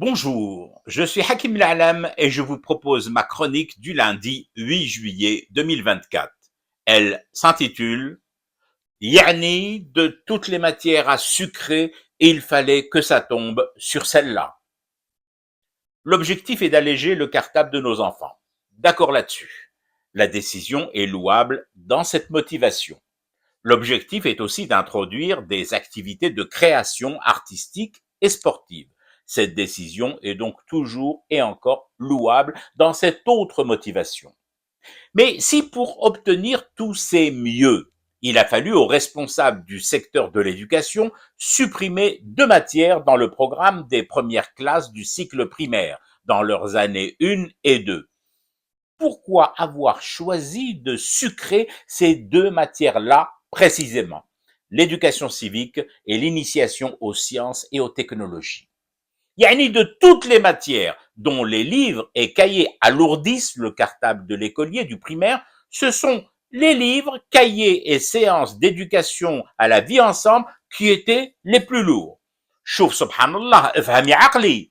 Bonjour, je suis Hakim L'Alam et je vous propose ma chronique du lundi 8 juillet 2024. Elle s'intitule Yani de toutes les matières à sucrer, il fallait que ça tombe sur celle-là. L'objectif est d'alléger le cartable de nos enfants. D'accord là-dessus. La décision est louable dans cette motivation. L'objectif est aussi d'introduire des activités de création artistique et sportive. Cette décision est donc toujours et encore louable dans cette autre motivation. Mais si pour obtenir tous ces mieux, il a fallu aux responsables du secteur de l'éducation supprimer 2 matières dans le programme des premières classes du cycle primaire, dans leurs années 1 et 2. Pourquoi avoir choisi de sucrer ces 2 matières-là précisément? L'éducation civique et l'initiation aux sciences et aux technologies. Yani de toutes les matières dont les livres et cahiers alourdissent le cartable de l'écolier du primaire, ce sont les livres, cahiers et séances d'éducation à la vie ensemble qui étaient les plus lourds. Chouf subhanallah, fahmi aqli.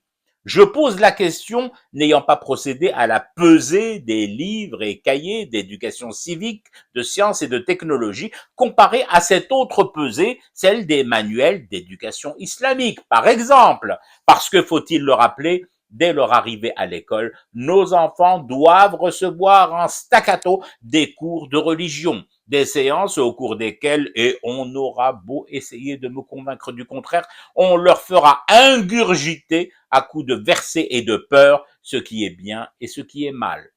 Je pose la question n'ayant pas procédé à la pesée des livres et cahiers d'éducation civique, de sciences et de technologie, comparée à cette autre pesée, celle des manuels d'éducation islamique, par exemple. Parce que, faut-il le rappeler, dès leur arrivée à l'école, nos enfants doivent recevoir en staccato des cours de religion, des séances au cours desquelles, et on aura beau essayer de me convaincre du contraire, on leur fera ingurgiter à coups de versets et de peur ce qui est bien et ce qui est mal.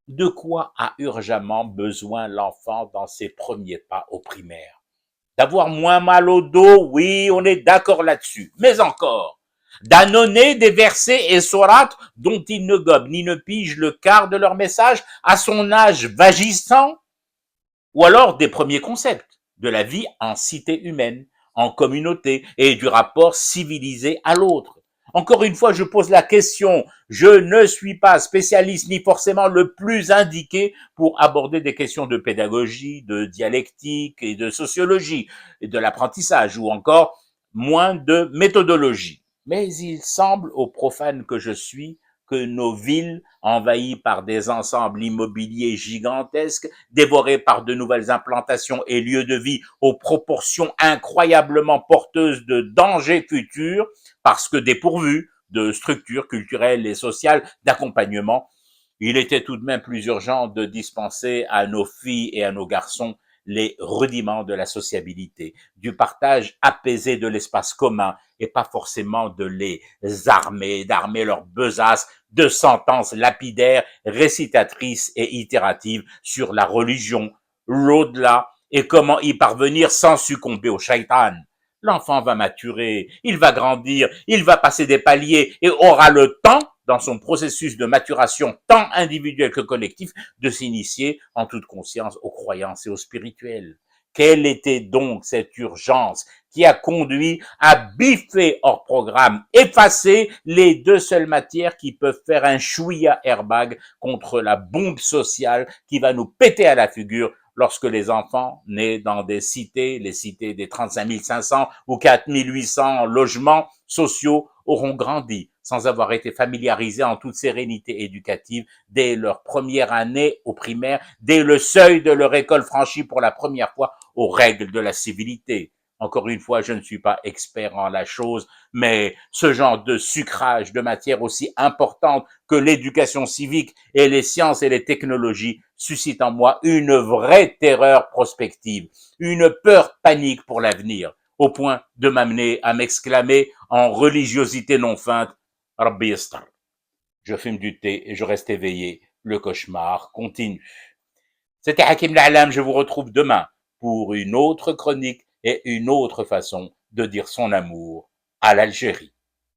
De quoi a urgemment besoin l'enfant dans ses premiers pas au primaire? D'avoir moins mal au dos, oui, on est d'accord là-dessus. Mais encore, d'annoncer des versets et sourates dont il ne gobe ni ne pige le quart de leur message à son âge vagissant, ou alors des premiers concepts de la vie en cité humaine, en communauté et du rapport civilisé à l'autre. Encore une fois, je pose la question, je ne suis pas spécialiste ni forcément le plus indiqué pour aborder des questions de pédagogie, de dialectique et de sociologie et de l'apprentissage ou encore moins de méthodologie. Mais il semble aux profanes que je suis que nos villes, envahies par des ensembles immobiliers gigantesques, dévorées par de nouvelles implantations et lieux de vie aux proportions incroyablement porteuses de dangers futurs, parce que dépourvues de structures culturelles et sociales d'accompagnement, il était tout de même plus urgent de dispenser à nos filles et à nos garçons les rudiments de la sociabilité, du partage apaisé de l'espace commun et pas forcément de les armer, d'armer leurs besaces de sentences lapidaires, récitatrices et itératives sur la religion, l'au-delà et comment y parvenir sans succomber au shaitan. L'enfant va maturer, il va grandir, il va passer des paliers et aura le temps, dans son processus de maturation tant individuel que collectif, de s'initier en toute conscience aux croyances et au spirituel. Quelle était donc cette urgence qui a conduit à biffer hors programme, effacer les 2 seules matières qui peuvent faire un chouïa airbag contre la bombe sociale qui va nous péter à la figure lorsque les enfants nés dans des cités, les cités des 35 500 ou 4 800 logements sociaux auront grandi sans avoir été familiarisés en toute sérénité éducative dès leur première année au primaire, dès le seuil de leur école franchie pour la première fois aux règles de la civilité. Encore une fois, je ne suis pas expert en la chose, mais ce genre de sucrage de matière aussi importante que l'éducation civique et les sciences et les technologies suscite en moi une vraie terreur prospective, une peur panique pour l'avenir, au point de m'amener à m'exclamer en religiosité non feinte, Rabbi yastar. Je fume du thé et je reste éveillé. Le cauchemar continue. C'était Hakim L'Alam, je vous retrouve demain pour une autre chronique et une autre façon de dire son amour à l'Algérie.